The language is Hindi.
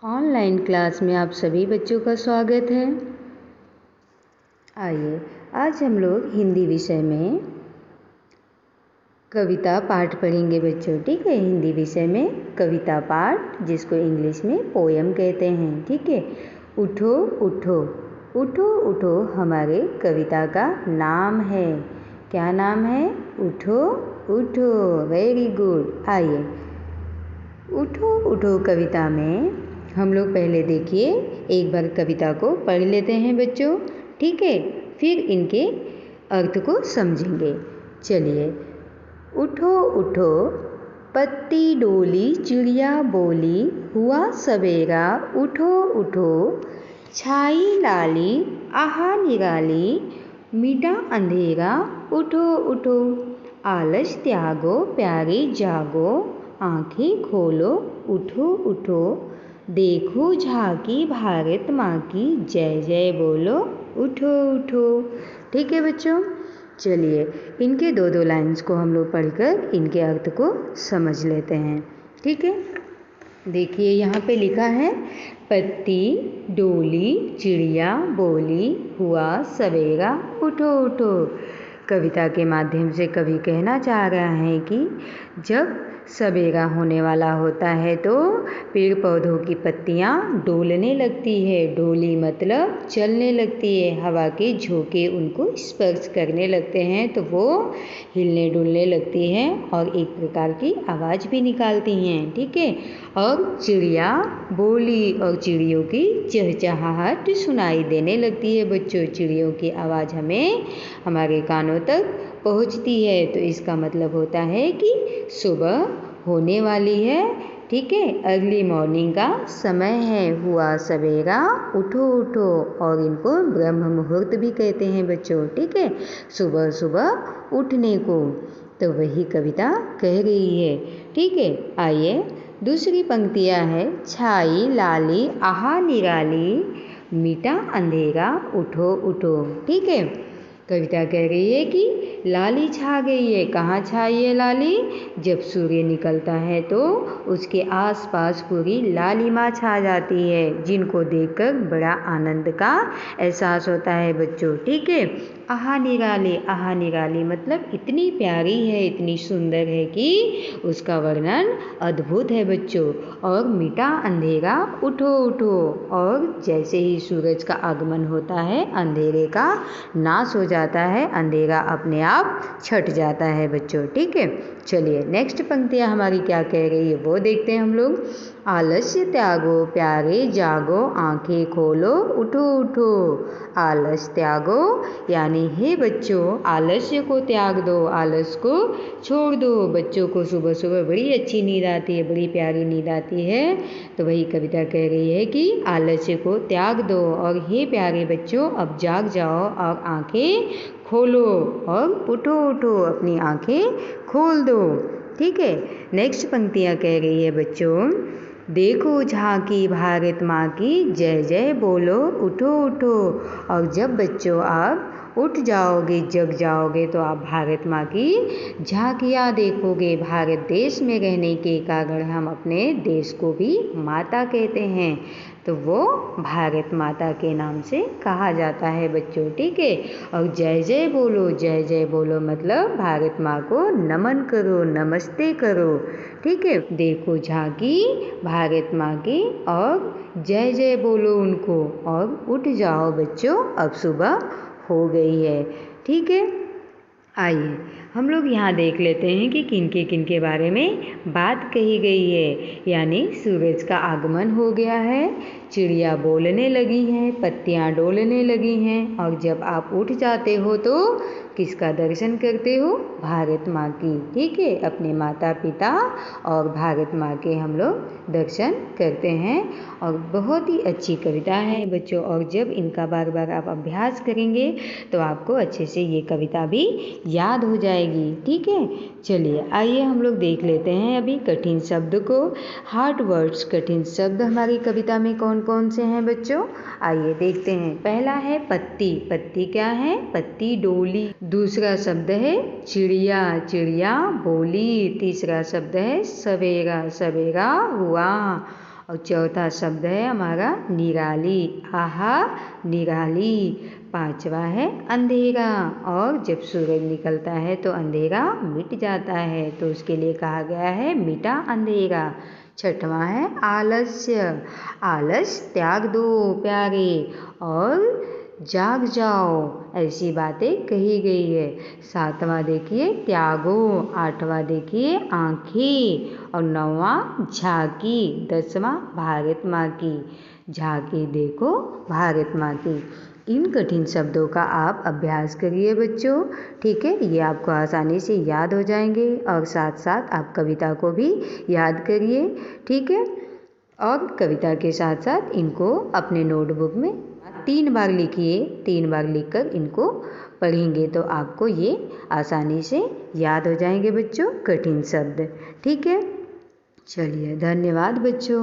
ऑनलाइन क्लास में आप सभी बच्चों का स्वागत है। आइए आज हम लोग हिंदी विषय में कविता पाठ पढ़ेंगे बच्चों। ठीक है, हिंदी विषय में कविता पाठ, जिसको इंग्लिश में पोयम कहते हैं। ठीक है, उठो उठो उठो उठो हमारे कविता का नाम है। क्या नाम है? उठो उठो। Very good. आइए उठो उठो कविता में हम लोग पहले देखिए एक बार कविता को पढ़ लेते हैं बच्चों। ठीक है, फिर इनके अर्थ को समझेंगे। चलिए। उठो उठो पत्ती डोली चिड़िया बोली, हुआ सवेरा उठो उठो, छाई लाली आहा निराली, मिटा अंधेरा उठो उठो, आलस त्यागो प्यारे जागो, आंखें खोलो उठो उठो, देखो झांकी भारत माँ की, जय जय बोलो उठो उठो। ठीक है बच्चों, चलिए इनके दो दो लाइन्स को हम लोग पढ़कर इनके अर्थ को समझ लेते हैं। ठीक है, देखिए यहाँ पे लिखा है पत्ती डोली चिड़िया बोली, हुआ सवेरा उठो उठो। कविता के माध्यम से कवि कहना चाह रहा है कि जब सवेरा होने वाला होता है तो पेड़ पौधों की पत्तियां डोलने लगती है। डोली मतलब चलने लगती है, हवा के झोंके उनको स्पर्श करने लगते हैं तो वो हिलने डुलने लगती हैं और एक प्रकार की आवाज़ भी निकालती हैं। ठीक है, और चिड़िया बोली और चिड़ियों की चहचहाहट सुनाई देने लगती है बच्चों। चिड़ियों की आवाज़ हमें हमारे कानों तक पहुंचती है, तो इसका मतलब होता है कि सुबह होने वाली है। ठीक है, अर्ली मॉर्निंग का समय है, हुआ सवेरा उठो उठो, और इनको ब्रह्म मुहूर्त भी कहते हैं बच्चों। ठीक है, सुबह सुबह उठने को, तो वही कविता कह रही है। ठीक है, आइए दूसरी पंक्तियाँ है, छाई लाली आहा निराली, मिटा अंधेरा उठो उठो। ठीक है, कविता कह रही है कि लाली छा गई है। कहाँ छाई है लाली? जब सूर्य निकलता है तो उसके आसपास पूरी लालिमा छा जाती है, जिनको देखकर बड़ा आनंद का एहसास होता है बच्चों। ठीक है, आहा निराली मतलब इतनी प्यारी है, इतनी सुंदर है कि उसका वर्णन अद्भुत है बच्चों। और मिटा अंधेरा उठो उठो, और जैसे ही सूरज का आगमन होता है अंधेरे का नाश हो जाता है, अंधेरा अपने आप छट जाता है बच्चों। ठीक है, चलिए नेक्स्ट पंक्तियाँ हमारी क्या कह रही है वो देखते हैं हम लोग। आलस्य त्यागो प्यारे जागो, आंखें खोलो उठो उठो। आलस त्यागो यानी हे बच्चों आलस्य को त्याग दो, आलस को छोड़ दो। बच्चों को सुबह सुबह बड़ी अच्छी नींद आती है, बड़ी प्यारी नींद आती है, तो वही कविता कह रही है कि आलस्य को त्याग दो और हे प्यारे बच्चों अब जाग जाओ और आंखें खोलो और उठो उठो, अपनी आंखें खोल दो। ठीक है, नेक्स्ट पंक्तियाँ कह रही है बच्चों, देखो झांकी भारत माँ की, जय जय बोलो उठो उठो। और जब बच्चों आप उठ जाओगे जग जाओगे तो आप भारत माँ की झांकियाँ देखोगे। भारत देश में रहने के कारण हम अपने देश को भी माता कहते हैं, तो वो भारत माता के नाम से कहा जाता है बच्चों। ठीक है, और जय जय बोलो मतलब भारत माँ को नमन करो, नमस्ते करो। ठीक है, देखो झांकी भारत माँ की और जय जय बोलो उनको, और उठ जाओ बच्चों अब सुबह हो गई है। ठीक है, आइए हम लोग यहाँ देख लेते हैं कि किनके बारे में बात कही गई है। यानी सूरज का आगमन हो गया है, चिड़िया बोलने लगी हैं, पत्तियाँ डोलने लगी हैं, और जब आप उठ जाते हो तो किसका दर्शन करते हो? भारत माँ की। ठीक है, अपने माता पिता और भारत माँ के हम लोग दर्शन करते हैं, और बहुत ही अच्छी कविता है बच्चों। और जब इनका बार बार आप अभ्यास करेंगे तो आपको अच्छे से ये कविता भी याद हो जाएगी। ठीक है, चलिए आइए हम लोग देख लेते हैं अभी कठिन शब्द को। हार्ड वर्ड्स, कठिन शब्द हमारी कविता में कौन कौन से हैं बच्चों? आइए देखते हैं। पहला है पत्ती। पत्ती क्या है? पत्ती डोली। दूसरा शब्द है चिड़िया, चिड़िया बोली। तीसरा शब्द है सवेरा, सवेरा हुआ। और चौथा शब्द है हमारा निराली, आहा निराली। पांचवा है अंधेरा, और जब सूरज निकलता है तो अंधेरा मिट जाता है, तो उसके लिए कहा गया है मिटा अंधेरा। छठवां है आलस्य, आलस त्याग दो प्यारे, और जाग जाओ, ऐसी बातें कही गई है। सातवां देखिए त्यागो, आठवां देखिए आँखें, और नौवां झांकी, 10वां भारत माँ की, झांकी देखो भारत माँ की। इन कठिन शब्दों का आप अभ्यास करिए बच्चों, ठीक है। ये आपको आसानी से याद हो जाएंगे, और साथ साथ आप कविता को भी याद करिए, ठीक है। और कविता के साथ साथ इनको अपने नोटबुक में 3 बार लिखिए, 3 बार लिखकर इनको पढ़ेंगे तो आपको ये आसानी से याद हो जाएंगे बच्चों, कठिन शब्द, ठीक है। चलिए धन्यवाद बच्चों।